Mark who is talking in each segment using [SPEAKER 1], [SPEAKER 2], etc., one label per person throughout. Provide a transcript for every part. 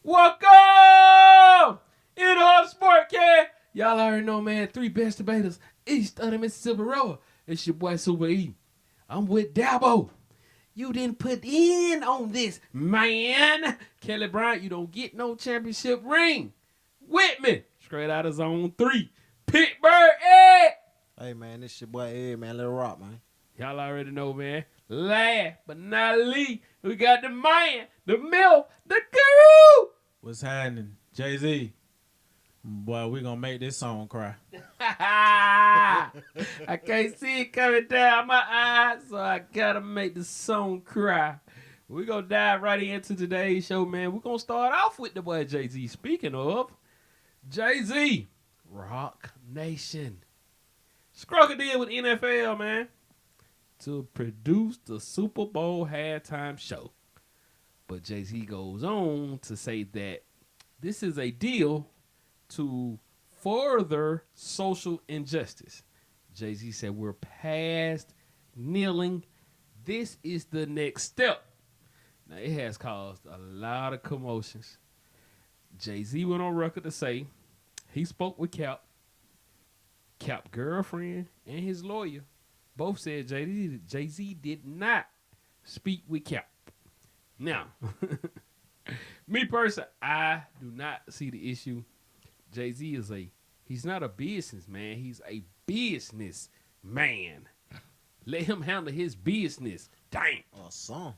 [SPEAKER 1] Welcome in the sport can. Y'all already know, man. Three best debaters east of the Mississippi River. It's your boy Super E. I'm with Dabo. You didn't put in on this, man. Kelly Bryant, you don't get no championship ring. With me, straight out of zone 3. Pittsburgh Ed.
[SPEAKER 2] Hey man, this your boy Ed, man. Let it rock, man.
[SPEAKER 1] Y'all already know, man. Last but not least, we got the man, the milk, the guru.
[SPEAKER 3] What's happening? Jay-Z. Boy, we gonna make this song cry.
[SPEAKER 1] I can't see it coming down my eyes, so I gotta make the song cry. We're gonna dive right into today's show, man. We're gonna start off with the boy Jay-Z. Speaking of Jay-Z, Rock Nation. Struck a deal with NFL, man, to produce the Super Bowl halftime show. But Jay-Z goes on to say that this is a deal to further social injustice. Jay-Z said, we're past kneeling. This is the next step. Now, it has caused a lot of commotions. Jay-Z went on record to say he spoke with Cap girlfriend, and his lawyer. Both said Jay-Z did not speak with Cap. Now, me personally, I do not see the issue. Jay-Z he's not a businessman. He's a business man. Let him handle his business. Damn.
[SPEAKER 2] Awesome.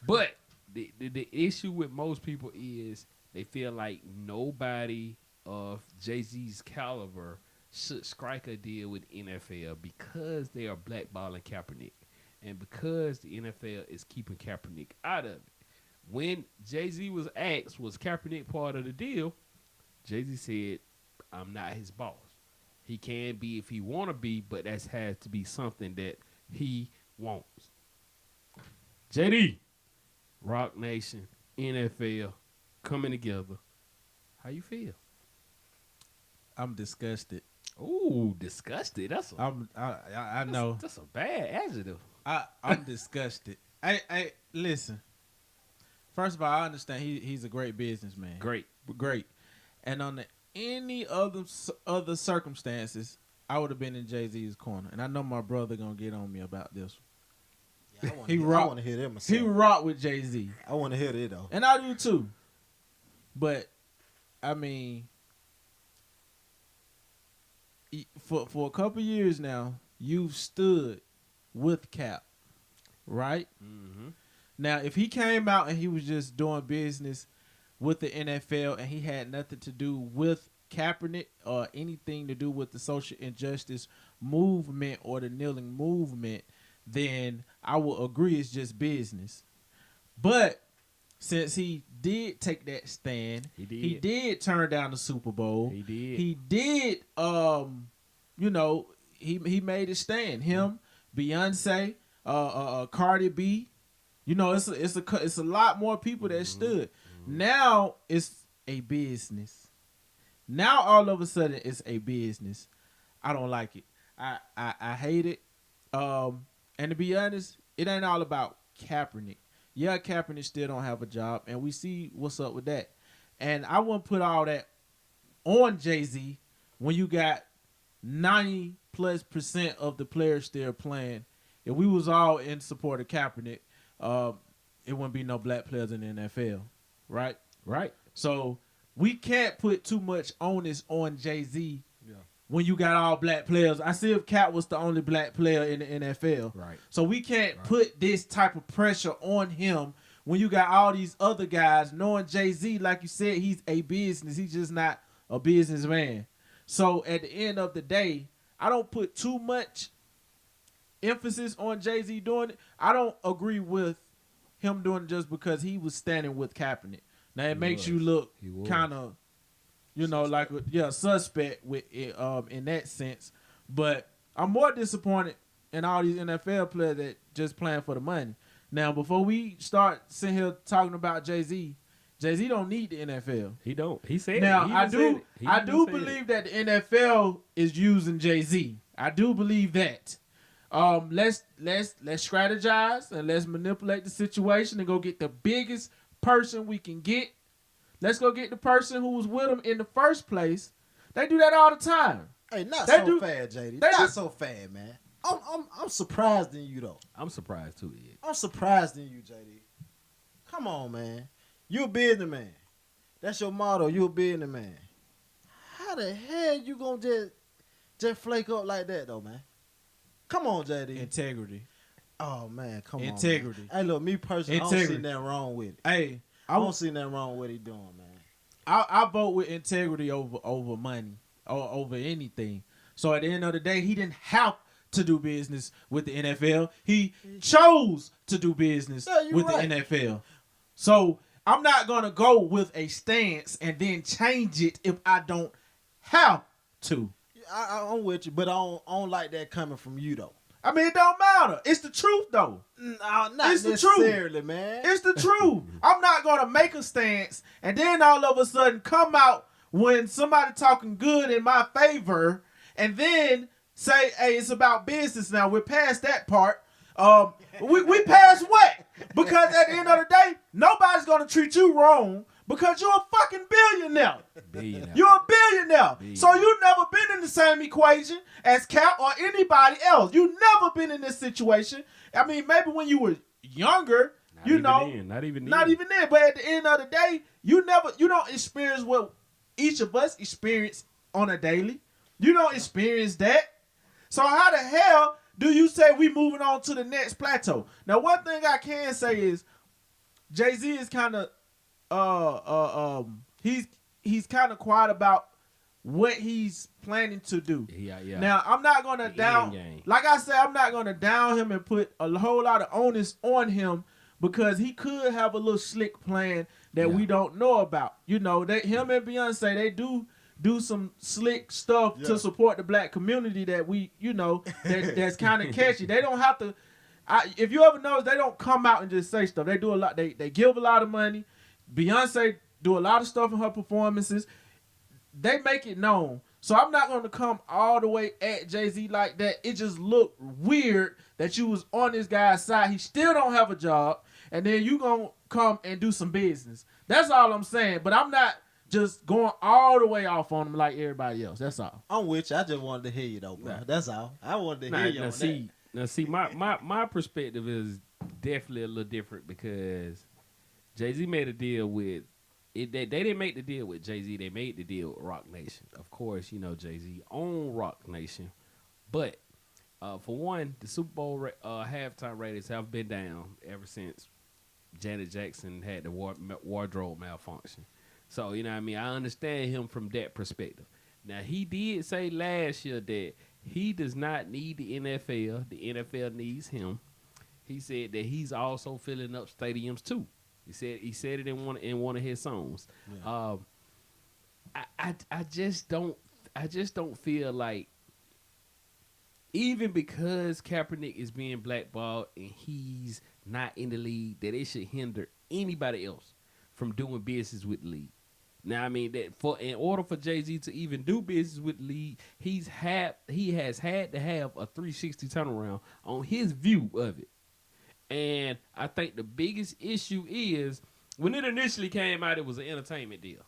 [SPEAKER 1] But the issue with most people is they feel like nobody of Jay-Z's caliber should strike a deal with NFL because they are blackballing Kaepernick. And because the NFL is keeping Kaepernick out of it. When Jay-Z was asked, was Kaepernick part of the deal? Jay-Z said, I'm not his boss. He can be if he want to be, but that has to be something that he wants. JD, Rock Nation, NFL, coming together. How you feel?
[SPEAKER 3] I'm disgusted.
[SPEAKER 1] Ooh, disgusted.
[SPEAKER 3] I know.
[SPEAKER 1] That's a bad adjective.
[SPEAKER 3] I'm disgusted. I listen. First of all, I understand he's a great businessman.
[SPEAKER 1] Great.
[SPEAKER 3] And on any other circumstances, I would have been in Jay-Z's corner. And I know my brother gonna get on me about this.
[SPEAKER 2] Yeah, I want to hear that myself.
[SPEAKER 3] He rocked with Jay-Z.
[SPEAKER 2] I want to hear that though.
[SPEAKER 3] And I do too. But I mean, for a couple years now, you've stood with Cap, right?
[SPEAKER 1] Mm-hmm.
[SPEAKER 3] Now, if he came out and he was just doing business with the NFL and he had nothing to do with Kaepernick or anything to do with the social injustice movement or the kneeling movement, then I will agree it's just business. But since he did take that stand, he did turn down the Super Bowl. He did. He made a stand. Him, Beyonce, Cardi B. You know, it's a lot more people that stood. Now it's a business. Now all of a sudden it's a business. I don't like it. I hate it. And to be honest, it ain't all about Kaepernick. Yeah, Kaepernick still don't have a job, and we see what's up with that. And I wouldn't put all that on Jay-Z when you got 90+% of the players still playing. If we was all in support of Kaepernick, it wouldn't be no black players in the NFL, right?
[SPEAKER 1] Right.
[SPEAKER 3] So we can't put too much onus on Jay-Z when you got all black players. I see if Cap was the only black player in the NFL.
[SPEAKER 1] Right.
[SPEAKER 3] So we can't put this type of pressure on him when you got all these other guys knowing Jay-Z, like you said, he's a business. He's just not a businessman. So at the end of the day, I don't put too much emphasis on Jay-Z doing it. I don't agree with him doing it just because he was standing with Kaepernick. Now it makes you look kind of, suspect with it, in that sense. But I'm more disappointed in all these NFL players that just playing for the money. Now, before we start sitting here talking about Jay-Z don't need the NFL.
[SPEAKER 1] He don't. He said
[SPEAKER 3] now,
[SPEAKER 1] it.
[SPEAKER 3] I do believe that the NFL is using Jay-Z. I do believe that. Let's strategize and let's manipulate the situation and go get the biggest person we can get Let's go get the person who was with him in the first place. They do that all the time.
[SPEAKER 2] Hey, not
[SPEAKER 3] They
[SPEAKER 2] so
[SPEAKER 3] do-
[SPEAKER 2] fast, JD.
[SPEAKER 3] they
[SPEAKER 2] Not
[SPEAKER 3] do-
[SPEAKER 2] so fast, man. I'm surprised in you though.
[SPEAKER 1] I'm surprised too, Ed.
[SPEAKER 2] I'm surprised in you, JD. Come on, man. You a businessman. That's your motto. You a businessman. How the hell you gonna just flake up like that though, man? Come on, JD.
[SPEAKER 3] Integrity.
[SPEAKER 2] Oh man, come
[SPEAKER 3] Integrity.
[SPEAKER 2] on. Man. Hey, look, me personally, I don't
[SPEAKER 3] Integrity.
[SPEAKER 2] see nothing wrong with it.
[SPEAKER 3] Hey,
[SPEAKER 2] I don't see nothing wrong with what he doing, man.
[SPEAKER 3] I vote with integrity over money or over anything. So at the end of the day, he didn't have to do business with the NFL. He chose to do business with
[SPEAKER 2] right.
[SPEAKER 3] the NFL. So I'm not gonna go with a stance and then change it if I don't have to.
[SPEAKER 2] I'm with you, but I don't like that coming from you though.
[SPEAKER 3] I mean, it don't matter. It's the truth, though.
[SPEAKER 2] No, not
[SPEAKER 3] It's the
[SPEAKER 2] necessarily, man.
[SPEAKER 3] It's the truth. I'm not going to make a stance and then all of a sudden come out when somebody talking good in my favor and then say, hey, it's about business now. We're past that part. We past what? Because at the end of the day, nobody's going to treat you wrong because you're a fucking billionaire. You're a billionaire. So you've never been in the same equation as Cap or anybody else. You've never been in this situation. I mean, maybe when you were younger,
[SPEAKER 1] Not even then.
[SPEAKER 3] But at the end of the day, you don't experience what each of us experience on a daily. You don't experience that. So how the hell do you say we moving on to the next plateau? Now, one thing I can say is Jay-Z is kind of he's kind of quiet about what he's planning to do.
[SPEAKER 1] Yeah.
[SPEAKER 3] Now, I'm not going to down, like I said, I'm not going to down him and put a whole lot of onus on him because he could have a little slick plan that we don't know about. You know, him and Beyonce, they do some slick stuff to support the black community that we, you know, that's kind of catchy. They don't have to, if you ever notice, they don't come out and just say stuff. They do a lot. They give a lot of money. Beyonce do a lot of stuff in her performances. They make it known. So I'm not going to come all the way at Jay-Z like that. It just looked weird that you was on this guy's side. He still don't have a job. And then you going to come and do some business. That's all I'm saying. But I'm not just going all the way off on him like everybody else. That's all.
[SPEAKER 2] I'm with you. I just wanted to hear you though, bro. That's all. I wanted to hear you on that.
[SPEAKER 1] Now see, my perspective is definitely a little different because Jay-Z made a deal with it. They didn't make the deal with Jay-Z. They made the deal with Rock Nation. Of course, you know Jay-Z owned Rock Nation, but for one, the Super Bowl halftime ratings have been down ever since Janet Jackson had the wardrobe malfunction. So you know what I mean. I understand him from that perspective. Now he did say last year that he does not need the NFL. The NFL needs him. He said that he's also filling up stadiums too. He said it in one of his songs. Yeah. I just don't feel like even because Kaepernick is being blackballed and he's not in the league that it should hinder anybody else from doing business with the league. Now I mean that in order for Jay-Z to even do business with the league, he has had to have a 360 turnaround on his view of it. And I think the biggest issue is when it initially came out, it was an entertainment deal.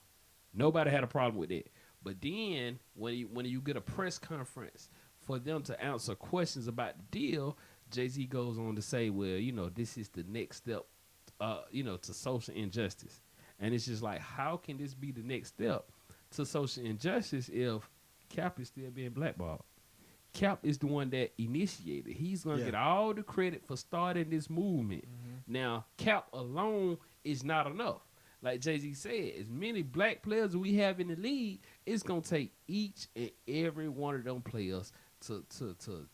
[SPEAKER 1] Nobody had a problem with that. But then when you get a press conference for them to answer questions about the deal, Jay-Z goes on to say, well, you know, this is the next step, to social injustice. And it's just like, how can this be the next step to social injustice if Cap is still being blackballed? Cap is the one that initiated. He's going to get all the credit for starting this movement. Mm-hmm. Now, Cap alone is not enough. Like Jay-Z said, as many black players as we have in the league, it's going to take each and every one of them players to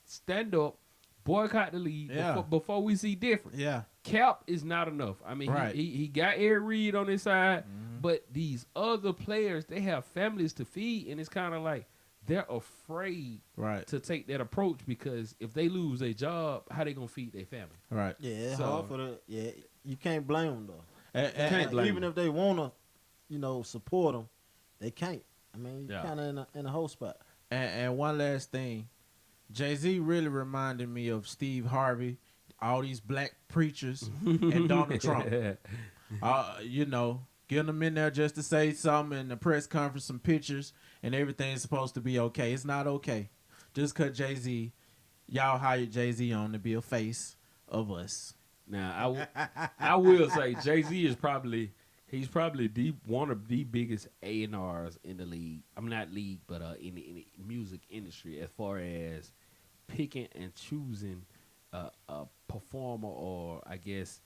[SPEAKER 1] stand up, boycott the league before we see different. Yeah. Cap is not enough. I mean, he got Eric Reed on his side, but these other players, they have families to feed, and it's kind of like, they're afraid to take that approach because if they lose their job, how they gonna feed their family? Right.
[SPEAKER 2] Yeah, it's hard for you can't blame them though.
[SPEAKER 1] Can't blame
[SPEAKER 2] even
[SPEAKER 1] them.
[SPEAKER 2] If they wanna, support them, they can't. I mean, you're kind of in a whole spot.
[SPEAKER 3] And one last thing, Jay-Z really reminded me of Steve Harvey, all these black preachers, and Donald Trump. getting them in there just to say something in the press conference, some pictures, and everything's supposed to be okay. It's not okay. Just because Jay-Z, y'all hired Jay-Z on to be a face of us.
[SPEAKER 1] Now, I will say Jay-Z is probably one of the biggest A&Rs in the league. I'm not league, but in the music industry as far as picking and choosing a performer, or I guess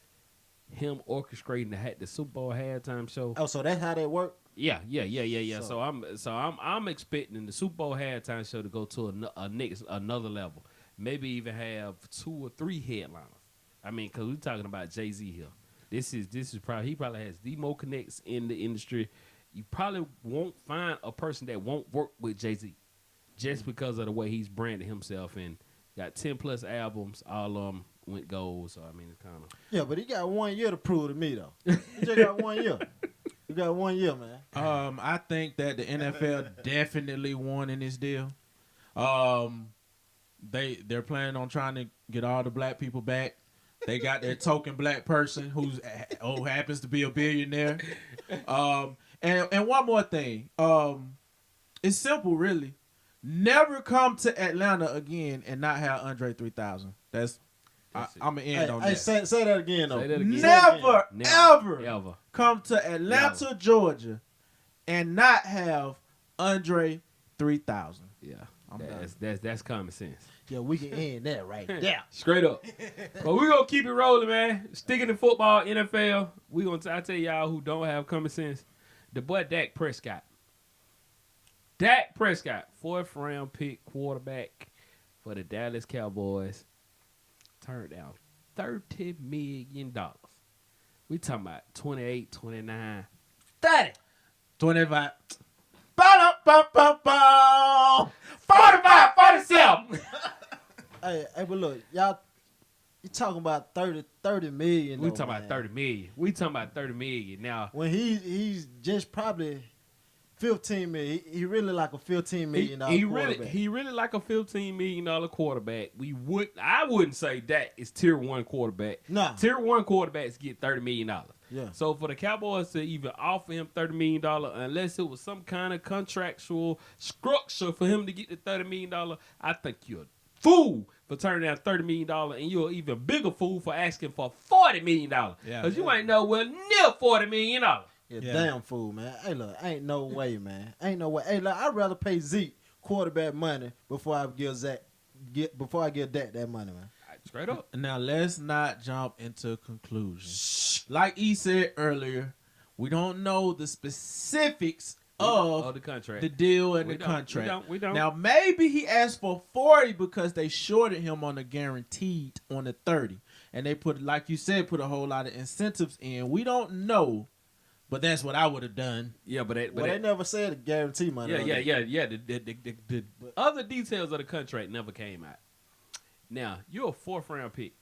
[SPEAKER 1] him orchestrating the Super Bowl halftime show.
[SPEAKER 2] Oh, so that's how that work?
[SPEAKER 1] Yeah. So I'm expecting the Super Bowl halftime show to go to another level. Maybe even have 2 or 3 headliners. I mean, because we're talking about Jay-Z here. This is probably, he probably has the most connects in the industry. You probably won't find a person that won't work with Jay-Z just because of the way he's branded himself, and got 10 plus albums. All of them went gold. So I mean, it's kind of,
[SPEAKER 2] Yeah, but he got 1 year to prove to me though. He just got 1 year. You got 1 year, man.
[SPEAKER 3] I think that the NFL definitely won in this deal. They're planning on trying to get all the black people back. They got their token black person who happens to be a billionaire. And one more thing. It's simple, really. Never come to Atlanta again and not have Andre 3000. I'm gonna end on that.
[SPEAKER 2] Say that again though.
[SPEAKER 1] Say that again.
[SPEAKER 3] Never,
[SPEAKER 1] ever
[SPEAKER 3] come to Atlanta, Georgia, and not have Andre 3000.
[SPEAKER 1] Yeah, that's common sense.
[SPEAKER 2] Yeah, we can end that right there.
[SPEAKER 1] Straight up. But we're going to keep it rolling, man. Sticking to football, NFL. I tell y'all who don't have common sense. The boy Dak Prescott. Dak Prescott, 4th round pick quarterback for the Dallas Cowboys, turned down $30 million. We talking about 28, 29, 30.
[SPEAKER 3] 25.
[SPEAKER 1] 45, 47.
[SPEAKER 2] Hey, but look, y'all, you talking about 30 million.
[SPEAKER 1] We talking about 30 million. We talking about 30 million now.
[SPEAKER 2] When he's just probably 15 million. He really like a $15 million quarterback.
[SPEAKER 1] He really like a $15 million quarterback. I wouldn't say that is tier 1 quarterback.
[SPEAKER 2] Nah.
[SPEAKER 1] Tier 1 quarterbacks get $30 million.
[SPEAKER 2] Yeah.
[SPEAKER 1] So for the Cowboys to even offer him $30 million, unless it was some kind of contractual structure for him to get the $30 million, I think you're a fool for turning down $30 million, and you're an even bigger fool for asking for $40 million. Because you ain't nowhere near $40 million.
[SPEAKER 2] Yeah, damn fool, man. Hey, look, ain't no way, man. Ain't no way. Hey, look, I'd rather pay Zeke quarterback money before I give Dak that money, man.
[SPEAKER 1] Straight up.
[SPEAKER 3] Now, let's not jump into conclusions. Like E said earlier, we don't know the specifics of
[SPEAKER 1] the contract,
[SPEAKER 3] the deal and the contract.
[SPEAKER 1] We don't.
[SPEAKER 3] Now, maybe he asked for 40 because they shorted him on the guaranteed on the 30. And they put, like you said, put a whole lot of incentives in. We don't know, but that's what I would have done.
[SPEAKER 1] Yeah, but
[SPEAKER 2] they never said the guarantee money.
[SPEAKER 1] Yeah. The other details of the contract never came out. Now, you're a 4th round pick.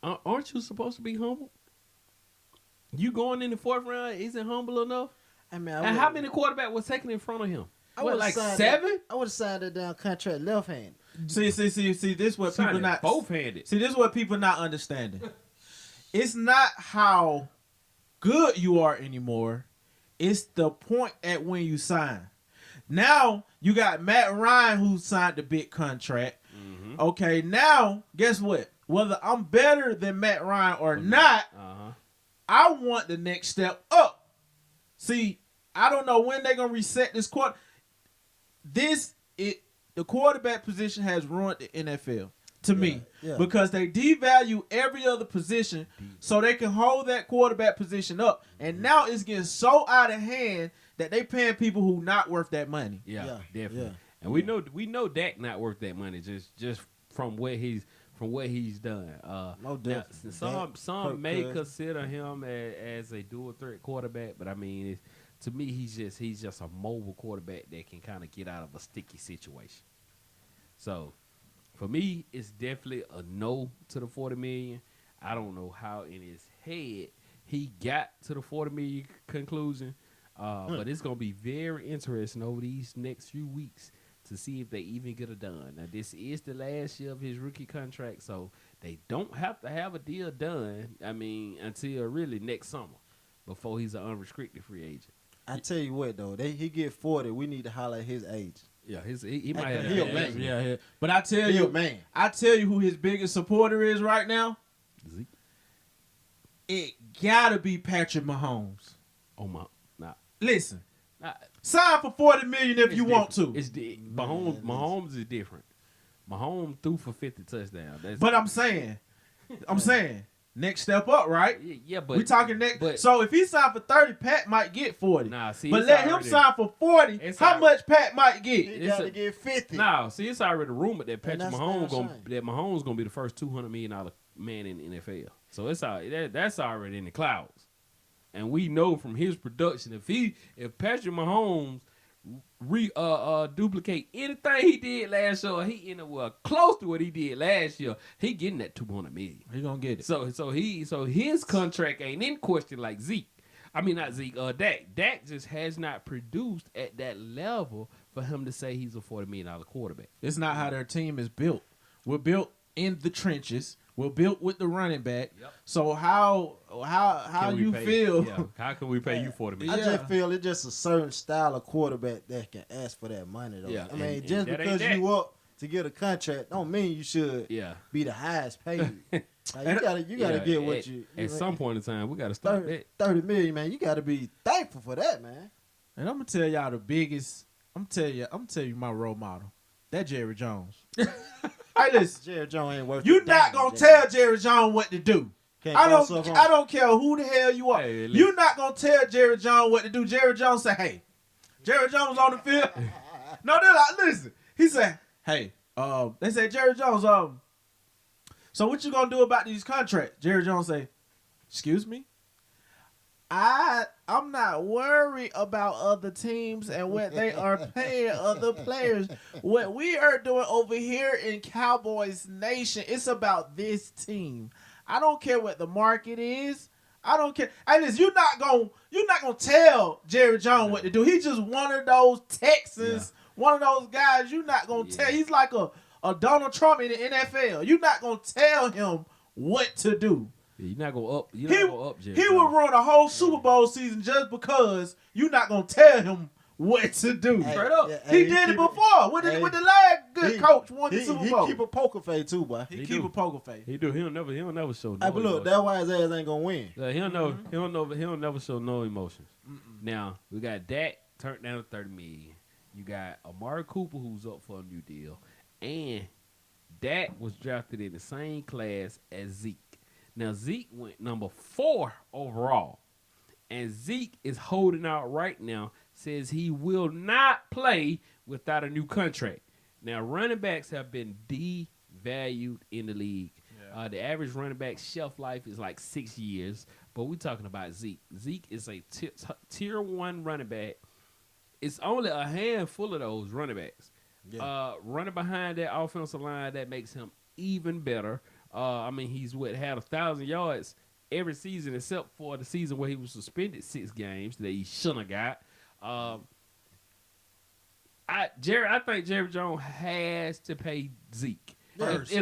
[SPEAKER 1] Aren't you supposed to be humble? You going in the 4th round isn't humble enough?
[SPEAKER 2] I mean,
[SPEAKER 1] and how many quarterbacks was taken in front of him? Like 7?
[SPEAKER 2] I would have signed that down contract left-handed.
[SPEAKER 3] See, this what people not
[SPEAKER 1] both-handed.
[SPEAKER 3] See, this is what people not understanding. It's not how good you are anymore. It's the point at when you sign. Now, you got Matt Ryan who signed the big contract. Mm-hmm. Okay, now, guess what? Whether I'm better than Matt Ryan or not, I want the next step up. See, I don't know when they're going to reset this quarter. The quarterback position has ruined the NFL to me because they devalue every other position so they can hold that quarterback position up. And now it's getting so out of hand that they paying people who not worth that money.
[SPEAKER 1] Yeah, definitely. Yeah. And we know Dak not worth that money just from what he's done. Some may consider him as a dual threat quarterback, but I mean, to me, he's just a mobile quarterback that can kind of get out of a sticky situation. So, for me, it's definitely a no to the $40 million. I don't know how in his head he got to the $40 million conclusion, but it's gonna be very interesting over these next few weeks to see if they even get it done. Now, this is the last year of his rookie contract, so They don't have to have a deal done. I mean, until really next summer, before he's an unrestricted free agent.
[SPEAKER 2] I tell you what though, he get 40. We need to holler at his age.
[SPEAKER 1] Yeah, he might have.
[SPEAKER 2] He a
[SPEAKER 1] that
[SPEAKER 2] man.
[SPEAKER 1] age.
[SPEAKER 3] Yeah. But I tell
[SPEAKER 2] He
[SPEAKER 3] you,
[SPEAKER 2] a man.
[SPEAKER 3] I tell you who his biggest supporter is right now.
[SPEAKER 1] Zeke.
[SPEAKER 3] It gotta be Patrick Mahomes.
[SPEAKER 1] Oh my, nah.
[SPEAKER 3] Listen,
[SPEAKER 1] Nah,
[SPEAKER 3] sign for $40 million if you want to.
[SPEAKER 1] It's Mahomes. Mahomes is different. Mahomes threw for 50 touchdowns.
[SPEAKER 3] But I'm saying, next step up, right?
[SPEAKER 1] Yeah, but
[SPEAKER 3] We talking next.
[SPEAKER 1] but-
[SPEAKER 3] So if he signed for 30, Pat might get 40.
[SPEAKER 1] Nah, see,
[SPEAKER 3] But
[SPEAKER 1] it's
[SPEAKER 3] let him
[SPEAKER 1] already-
[SPEAKER 3] sign for 40.
[SPEAKER 1] it's
[SPEAKER 3] How
[SPEAKER 1] already-
[SPEAKER 3] much Pat might get?
[SPEAKER 2] He
[SPEAKER 1] It's
[SPEAKER 2] got
[SPEAKER 1] a-
[SPEAKER 2] to get 50.
[SPEAKER 1] Nah, see, it's already rumored that Patrick
[SPEAKER 2] that's
[SPEAKER 1] Mahomes
[SPEAKER 2] damn
[SPEAKER 1] gonna be the first $200 million man in the NFL. So it's that's already in the clouds, and we know from his production if Patrick Mahomes duplicate anything he did last year, he ended up close to what he did last year. He getting that $200 million.
[SPEAKER 3] He gonna get it.
[SPEAKER 1] So his contract ain't in question like Zeke. I mean not Zeke. Dak. Dak just has not produced at that level for him to say he's a $40 million quarterback.
[SPEAKER 3] It's not how their team is built. We're built in the trenches. We're built with the running back.
[SPEAKER 1] Yep.
[SPEAKER 3] So how
[SPEAKER 1] Can we
[SPEAKER 3] you
[SPEAKER 1] pay-
[SPEAKER 3] feel?
[SPEAKER 1] Yeah. How can we pay you $40 million?
[SPEAKER 2] I
[SPEAKER 3] Yeah.
[SPEAKER 2] just feel it's just a certain style of quarterback that can ask for that money though.
[SPEAKER 1] Yeah,
[SPEAKER 2] I mean,
[SPEAKER 1] and
[SPEAKER 2] just
[SPEAKER 1] that ain't
[SPEAKER 2] because
[SPEAKER 1] that.
[SPEAKER 2] you up to get a contract don't mean you should
[SPEAKER 1] Yeah.
[SPEAKER 2] be the highest paid. Like, you gotta
[SPEAKER 1] Yeah,
[SPEAKER 2] get what
[SPEAKER 1] at,
[SPEAKER 2] you
[SPEAKER 1] at some point in time we gotta stop
[SPEAKER 2] 30 million, man. You gotta be thankful for that, man.
[SPEAKER 3] And I'm gonna tell y'all the biggest. I'm tell you my role model. That Jerry Jones. Hey, listen.
[SPEAKER 2] Jerry Jones ain't worth.
[SPEAKER 3] You're
[SPEAKER 2] a
[SPEAKER 3] not
[SPEAKER 2] damn,
[SPEAKER 3] gonna
[SPEAKER 2] Jerry.
[SPEAKER 3] tell Jerry Jones what to do.
[SPEAKER 2] Can't
[SPEAKER 3] I
[SPEAKER 2] boss up
[SPEAKER 3] don't.
[SPEAKER 2] on
[SPEAKER 3] I don't care who the hell you are.
[SPEAKER 1] Hey, listen.
[SPEAKER 3] You're not gonna tell Jerry Jones what to do. Jerry Jones say, "Hey, Jerry Jones on the field." No, they're like, listen. He said, "Hey, they say Jerry Jones. So what you gonna do about these contracts?" Jerry Jones say, "Excuse me. I'm not worried about other teams and what they are paying other players. What we are doing over here in Cowboys Nation, it's about this team. I don't care what the market is. I don't care. And listen, you're not gonna tell Jerry Jones what to do. He's just one of those Texans, one of those guys you're not gonna tell. He's like a Donald Trump in the NFL. You're not gonna tell him what to do.
[SPEAKER 1] You're not gonna up. You're not gonna up Jerry
[SPEAKER 3] He
[SPEAKER 1] Jones.
[SPEAKER 3] would run a whole Super Bowl season just because you're not gonna tell him what to do.
[SPEAKER 2] Hey,
[SPEAKER 3] Straight up.
[SPEAKER 2] yeah,
[SPEAKER 3] He
[SPEAKER 2] hey,
[SPEAKER 3] did it
[SPEAKER 2] keep
[SPEAKER 3] before with the last good coach won the Super Bowl.
[SPEAKER 2] He keep a poker face too, boy.
[SPEAKER 3] He
[SPEAKER 1] He
[SPEAKER 3] keep
[SPEAKER 1] do.
[SPEAKER 3] a poker face.
[SPEAKER 1] He do. He'll never show. No
[SPEAKER 2] Hey, but look,
[SPEAKER 1] emotion.
[SPEAKER 2] that's why his ass ain't gonna win.
[SPEAKER 1] He'll never show no emotions. Now we got Dak turned down to $30 million. You got Amari Cooper who's up for a new deal, and Dak was drafted in the same class as Zeke. Now Zeke went number 4 overall, and Zeke is holding out right now. Says he will not play without a new contract. Now running backs have been devalued in the league.
[SPEAKER 3] Yeah.
[SPEAKER 1] The average running back shelf life is like 6 years, but we're talking about Zeke. Zeke is a tier 1 running back. It's only a handful of those running backs.
[SPEAKER 2] Yeah.
[SPEAKER 1] Running behind that offensive line, that makes him even better. I mean, he's had 1,000 yards every season except for the season where he was suspended 6 games that he shouldn't have got. I think Jerry Jones has to pay Zeke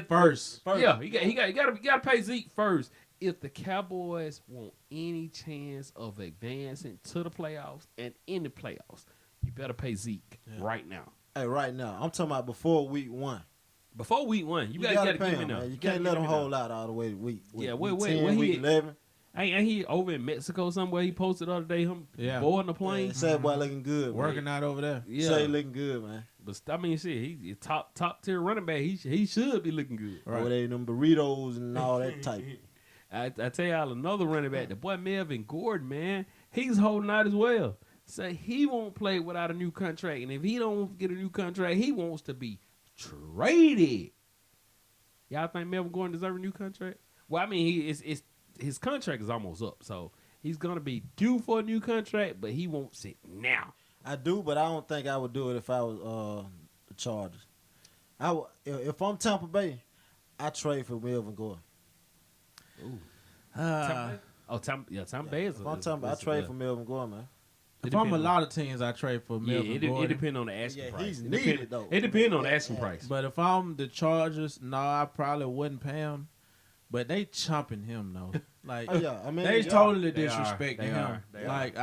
[SPEAKER 3] First.
[SPEAKER 1] Yeah, he got to pay Zeke first. If the Cowboys want any chance of advancing to the playoffs and in the playoffs, you better pay Zeke right now.
[SPEAKER 2] Hey, right now, I'm talking about before week 1.
[SPEAKER 1] Before week 1, you
[SPEAKER 2] gotta
[SPEAKER 1] got to
[SPEAKER 2] pay
[SPEAKER 1] give me
[SPEAKER 2] him,
[SPEAKER 1] now.
[SPEAKER 2] man. You can't let him hold out all the way to week.
[SPEAKER 1] Yeah,
[SPEAKER 2] week
[SPEAKER 1] where
[SPEAKER 2] 10,
[SPEAKER 1] he
[SPEAKER 2] week 11.
[SPEAKER 1] Ain't he over in Mexico somewhere? He posted the other day him boarding a plane.
[SPEAKER 2] Yeah, say boy looking good,
[SPEAKER 3] Working
[SPEAKER 2] man.
[SPEAKER 3] out over there.
[SPEAKER 1] Yeah,
[SPEAKER 2] Say looking good, man.
[SPEAKER 1] but I mean, shit, he top tier running back. He should be looking good.
[SPEAKER 3] Right.
[SPEAKER 2] Over there, them burritos and all that type.
[SPEAKER 1] I tell y'all another running back, the boy Melvin Gordon, man, he's holding out as well. So he won't play without a new contract, and if he don't get a new contract, he wants to be traded. Y'all think Melvin Gordon deserves a new contract? Well, I mean, his contract is almost up, so he's gonna be due for a new contract, but he wants it now.
[SPEAKER 2] I do, but I don't think I would do it if I was the Chargers. If I'm Tampa Bay, I trade for Melvin Gordon.
[SPEAKER 1] Tampa Bay is.
[SPEAKER 2] If I'm Tampa, I trade for Melvin Gordon, man.
[SPEAKER 3] If I'm a lot of teams, I trade for Melvin
[SPEAKER 1] it
[SPEAKER 3] Gordon.
[SPEAKER 1] depends on the asking
[SPEAKER 2] Yeah,
[SPEAKER 1] price.
[SPEAKER 2] he's
[SPEAKER 1] It
[SPEAKER 2] needed, though.
[SPEAKER 1] It depends on the asking price.
[SPEAKER 3] But if I'm the Chargers, no, I probably wouldn't pay him. But they chomping him though. Like
[SPEAKER 2] Oh yeah, I mean
[SPEAKER 3] they
[SPEAKER 2] yeah.
[SPEAKER 3] totally
[SPEAKER 1] They are.
[SPEAKER 3] disrespecting
[SPEAKER 1] They
[SPEAKER 3] him.
[SPEAKER 1] are. They are.
[SPEAKER 3] Like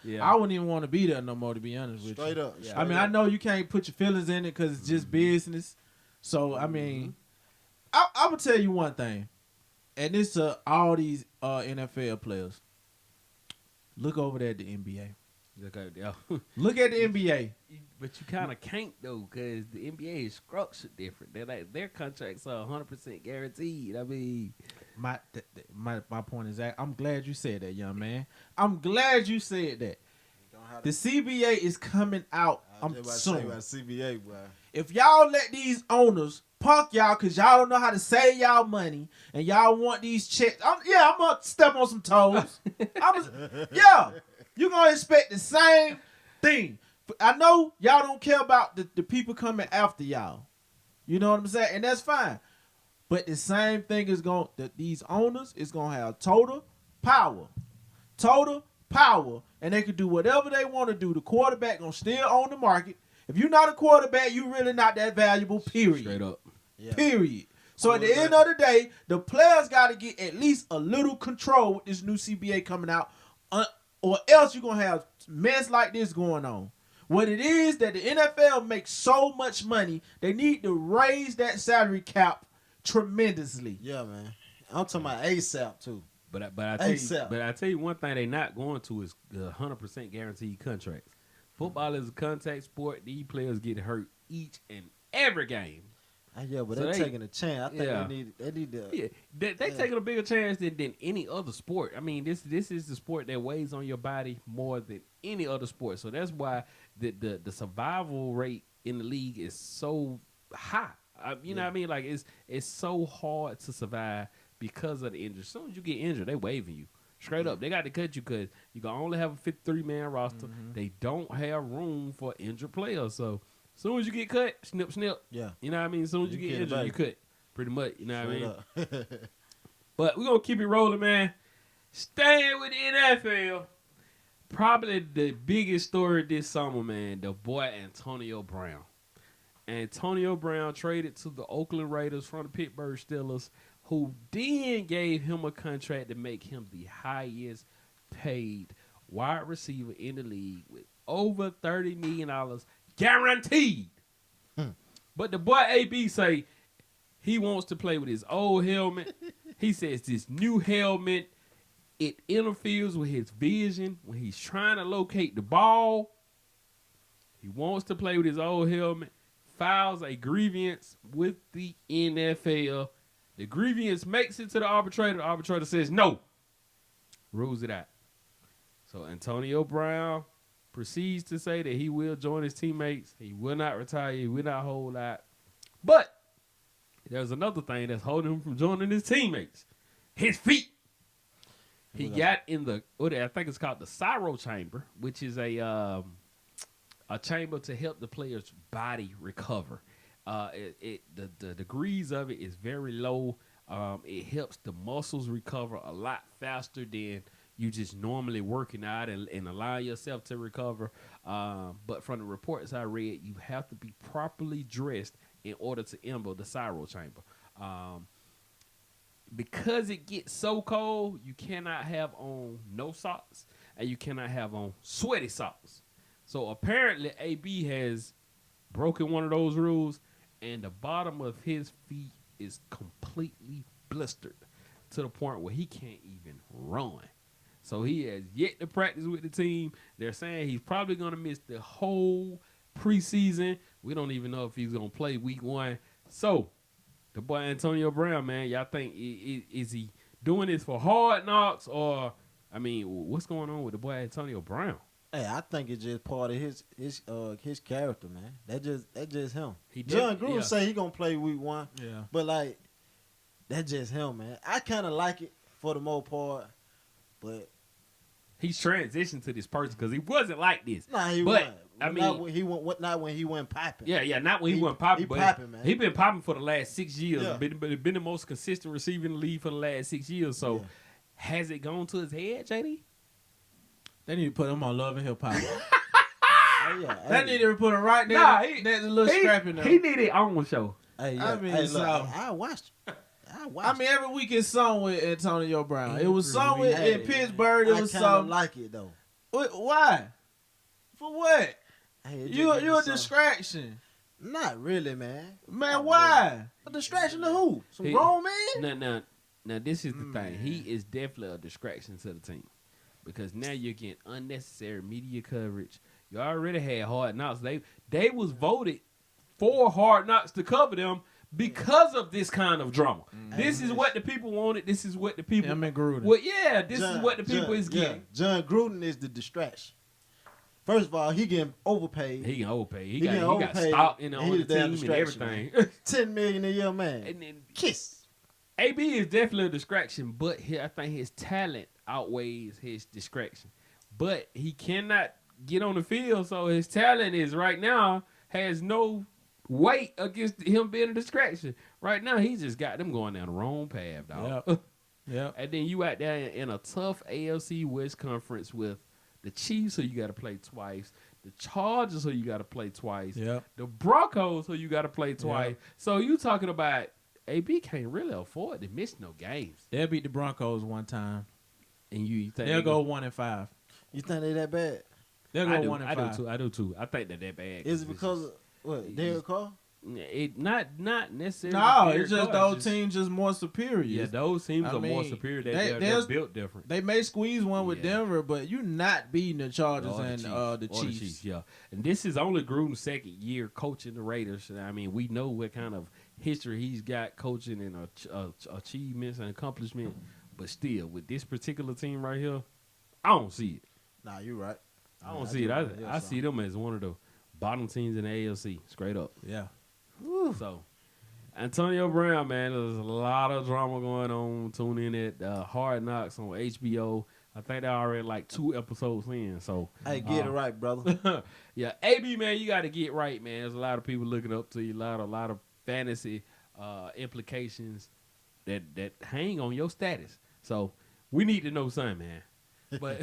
[SPEAKER 1] Yeah.
[SPEAKER 3] I wouldn't even want to be there no more, to be honest with
[SPEAKER 2] Straight
[SPEAKER 3] you.
[SPEAKER 2] up.
[SPEAKER 1] Yeah.
[SPEAKER 2] straight
[SPEAKER 3] I mean, I
[SPEAKER 2] up.
[SPEAKER 3] know you can't put your feelings in it because it's just business. So I mean, I'm gonna tell you one thing, and it's to all these NFL players. Look over there at the NBA.
[SPEAKER 1] Look at yeah.
[SPEAKER 3] Look at the NBA.
[SPEAKER 1] But you kind of can't though, because the NBA is structured different. They're like their contracts are 100% guaranteed. I mean,
[SPEAKER 3] My point is that I'm glad you said that, young man. I'm glad you said that.
[SPEAKER 2] Don't have
[SPEAKER 3] The
[SPEAKER 2] to-
[SPEAKER 3] CBA is coming out
[SPEAKER 2] I was just about to say
[SPEAKER 3] soon.
[SPEAKER 2] about CBA, boy.
[SPEAKER 3] If y'all let these owners punk y'all because y'all don't know how to save y'all money and y'all want these checks, I'm gonna step on some toes. You're gonna expect the same thing. I know y'all don't care about the people coming after y'all. You know what I'm saying? And that's fine. But the same thing is going that these owners is gonna have total power. And they can do whatever they want to do. The quarterback gonna still own the market. If you're not a quarterback, you really not that valuable, period.
[SPEAKER 1] straight up.
[SPEAKER 2] Yeah.
[SPEAKER 3] Period. So at the end of the day, the players got to get at least a little control with this new CBA coming out, or else you're going to have mess like this going on. What it is that the NFL makes so much money, they need to raise that salary cap tremendously.
[SPEAKER 2] Yeah, man. I'm talking about ASAP too.
[SPEAKER 1] But I tell you one thing they not going to is the 100% guaranteed contracts. Football is a contact sport. These players get hurt each and every game.
[SPEAKER 2] Yeah, but
[SPEAKER 1] So
[SPEAKER 2] they're
[SPEAKER 1] they-
[SPEAKER 2] taking a chance. I think
[SPEAKER 1] yeah.
[SPEAKER 2] they need to.
[SPEAKER 1] Yeah, they taking a bigger chance than any other sport. I mean, this is the sport that weighs on your body more than any other sport. So that's why the survival rate in the league is so high. You know what I mean? Like it's so hard to survive because of the injury. As soon as you get injured, they waiving you. Straight up, they got to cut you because you can only have a 53-man roster. They don't have room for injured players. So as soon as you get cut, snip.
[SPEAKER 2] Yeah.
[SPEAKER 1] You know what I mean? As soon as you
[SPEAKER 2] You
[SPEAKER 1] get
[SPEAKER 2] get
[SPEAKER 1] injured,
[SPEAKER 2] it
[SPEAKER 1] you
[SPEAKER 2] back.
[SPEAKER 1] cut. Pretty much. You know what I mean?
[SPEAKER 2] Straight up.
[SPEAKER 1] But we're going to keep it rolling, man. Staying with the NFL. Probably the biggest story this summer, man. The boy Antonio Brown. Antonio Brown traded to the Oakland Raiders from the Pittsburgh Steelers, who then gave him a contract to make him the highest paid wide receiver in the league with over $30 million guaranteed. But the boy AB say he wants to play with his old helmet. He says this new helmet, it interferes with his vision when he's trying to locate the ball. He wants to play with his old helmet, files a grievance with the NFL. The grievance makes it to the arbitrator. The arbitrator says no. Rules it out. So Antonio Brown proceeds to say that he will join his teammates. He will not retire. He will not hold out. But there's another thing that's holding him from joining his teammates. His feet. He got in the, I think it's called the Cyro chamber, which is a chamber to help the player's body recover. The degrees of it is very low. It helps the muscles recover a lot faster than you just normally working out and allow yourself to recover. But from the reports I read, you have to be properly dressed in order to enter the Cyro chamber. Because it gets so cold, you cannot have on no socks and you cannot have on sweaty socks. So apparently AB has broken one of those rules and the bottom of his feet is completely blistered to the point where he can't even run. So he has yet to practice with the team. They're saying he's probably going to miss the whole preseason. We don't even know if he's going to play week 1. So the boy Antonio Brown, man, y'all think is he doing this for Hard Knocks or, I mean, what's going on with the boy Antonio Brown?
[SPEAKER 2] Hey, I think it's just part of his character, man. That's just him.
[SPEAKER 1] He
[SPEAKER 2] John
[SPEAKER 1] did-
[SPEAKER 2] Gruden
[SPEAKER 1] yeah.
[SPEAKER 2] say he gonna play week 1,
[SPEAKER 3] Yeah.
[SPEAKER 2] but like that's just him, man. I kind of like it for the most part, but
[SPEAKER 1] He's transitioned to this person because he wasn't like this.
[SPEAKER 2] nah, he
[SPEAKER 1] But,
[SPEAKER 2] wasn't.
[SPEAKER 1] I
[SPEAKER 2] Not
[SPEAKER 1] mean-
[SPEAKER 2] when he went popping.
[SPEAKER 1] Yeah, not when he
[SPEAKER 2] He-
[SPEAKER 1] wasn't popping,
[SPEAKER 2] he
[SPEAKER 1] but
[SPEAKER 2] popping, man.
[SPEAKER 1] he been popping for the last 6 years.
[SPEAKER 2] Yeah.
[SPEAKER 1] Been the most consistent receiver in the league for the last 6 years. So,
[SPEAKER 2] Yeah.
[SPEAKER 1] has it gone to his head, JD?
[SPEAKER 3] They need to put him on Love and Hip Hop.
[SPEAKER 2] Oh, yeah.
[SPEAKER 3] They need to put him right there.
[SPEAKER 1] Nah,
[SPEAKER 3] There's a little scrap in there.
[SPEAKER 1] He need his own show.
[SPEAKER 2] Hey,
[SPEAKER 3] I
[SPEAKER 2] yeah.
[SPEAKER 3] mean,
[SPEAKER 2] hey,
[SPEAKER 3] so-
[SPEAKER 2] look, I watched it. I
[SPEAKER 3] I
[SPEAKER 2] watched.
[SPEAKER 3] mean, every week it's something with Antonio Brown. It was
[SPEAKER 1] Every
[SPEAKER 3] something
[SPEAKER 1] week.
[SPEAKER 3] in Pittsburgh. It
[SPEAKER 2] I
[SPEAKER 3] was
[SPEAKER 2] kind of
[SPEAKER 3] something.
[SPEAKER 2] like it though.
[SPEAKER 3] Why? For what?
[SPEAKER 2] Hey, it just
[SPEAKER 3] You
[SPEAKER 2] give me
[SPEAKER 3] a
[SPEAKER 2] some-
[SPEAKER 3] distraction,
[SPEAKER 2] Not really, man.
[SPEAKER 3] man.
[SPEAKER 2] Not
[SPEAKER 3] Why?
[SPEAKER 2] A distraction to who? Some
[SPEAKER 1] He-
[SPEAKER 2] grown man?
[SPEAKER 1] Now, this is the thing.
[SPEAKER 3] Man.
[SPEAKER 1] He is definitely a distraction to the team because now you're getting unnecessary media coverage. You already had Hard Knocks. They was voted for Hard Knocks to cover them because of this kind of drama. This is what the people wanted. This is what the people.
[SPEAKER 3] Him and Gruden.
[SPEAKER 1] Well, yeah, this is what the people is
[SPEAKER 2] yeah,
[SPEAKER 1] getting.
[SPEAKER 2] John Gruden is the distraction. First of all, he getting overpaid.
[SPEAKER 1] He can overpay. He
[SPEAKER 2] getting
[SPEAKER 1] got
[SPEAKER 2] overpaid,
[SPEAKER 1] stock
[SPEAKER 2] and
[SPEAKER 1] on
[SPEAKER 2] he
[SPEAKER 1] the
[SPEAKER 2] the damn
[SPEAKER 1] team and
[SPEAKER 2] distraction,
[SPEAKER 1] everything.
[SPEAKER 2] $10 million a year, man.
[SPEAKER 1] And then
[SPEAKER 2] Kiss.
[SPEAKER 1] AB is definitely a distraction, but I think his talent outweighs his distraction. But he cannot get on the field, so his talent is right now has no weight against him being a distraction. Right now, he just got them going down the wrong path, dog.
[SPEAKER 3] Yep. Yep.
[SPEAKER 1] And then you out there in a tough AFC West conference with the Chiefs, who you got to play twice, the Chargers, who you got to play twice,
[SPEAKER 3] Yep.
[SPEAKER 1] the Broncos, who you got to play twice. So you talking about AB can't really afford to miss no games.
[SPEAKER 3] They'll beat the Broncos one time.
[SPEAKER 1] And you think
[SPEAKER 3] They'll
[SPEAKER 1] they
[SPEAKER 3] go 1-5.
[SPEAKER 2] You think they that bad?
[SPEAKER 3] They'll
[SPEAKER 1] I
[SPEAKER 3] go
[SPEAKER 1] do,
[SPEAKER 3] 1-5.
[SPEAKER 1] I do too. I think that bad.
[SPEAKER 2] Is it because of what? Derek Carr?
[SPEAKER 1] It not necessarily?
[SPEAKER 3] No,
[SPEAKER 1] Derek
[SPEAKER 3] it's just
[SPEAKER 1] Carr,
[SPEAKER 3] those teams just more superior.
[SPEAKER 1] Yeah, those teams
[SPEAKER 3] I
[SPEAKER 1] are more
[SPEAKER 3] mean,
[SPEAKER 1] superior.
[SPEAKER 3] they-
[SPEAKER 1] They're
[SPEAKER 3] there's-
[SPEAKER 1] built different.
[SPEAKER 3] They may squeeze one with
[SPEAKER 1] Yeah.
[SPEAKER 3] Denver, but you're not beating the Chargers
[SPEAKER 1] Or
[SPEAKER 3] and the
[SPEAKER 1] Or
[SPEAKER 3] Chiefs.
[SPEAKER 1] yeah. And this is only Gruden's second year coaching the Raiders. I mean, we know what kind of history he's got coaching and achievements and accomplishment. But still, with this particular team right here, I don't see it.
[SPEAKER 2] Nah, you right.
[SPEAKER 1] I don't see it. I see them as one of the bottom teams in the AFC, straight up.
[SPEAKER 3] Yeah.
[SPEAKER 1] So, Antonio Brown, man, there's a lot of drama going on. Tune in at Hard Knocks on HBO. I think they're already like 2 episodes in. So,
[SPEAKER 2] Hey, get it right, brother.
[SPEAKER 1] yeah, AB, man, you got to get right, man. There's a lot of people looking up to you. A lot of fantasy implications that hang on your status. So, we need to know something, man. But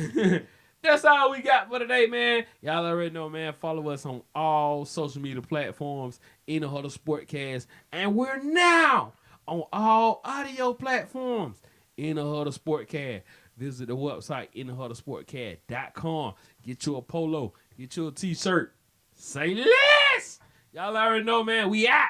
[SPEAKER 1] that's all we got for today, man. Y'all already know, man. Follow us on all social media platforms, In the Huddle Sportcast. And we're now on all audio platforms, In the Huddle Sportcast. Visit the website, InTheHuddleSportcast.com. Get you a polo. Get you a t-shirt. Say less. Y'all already know, man. We out.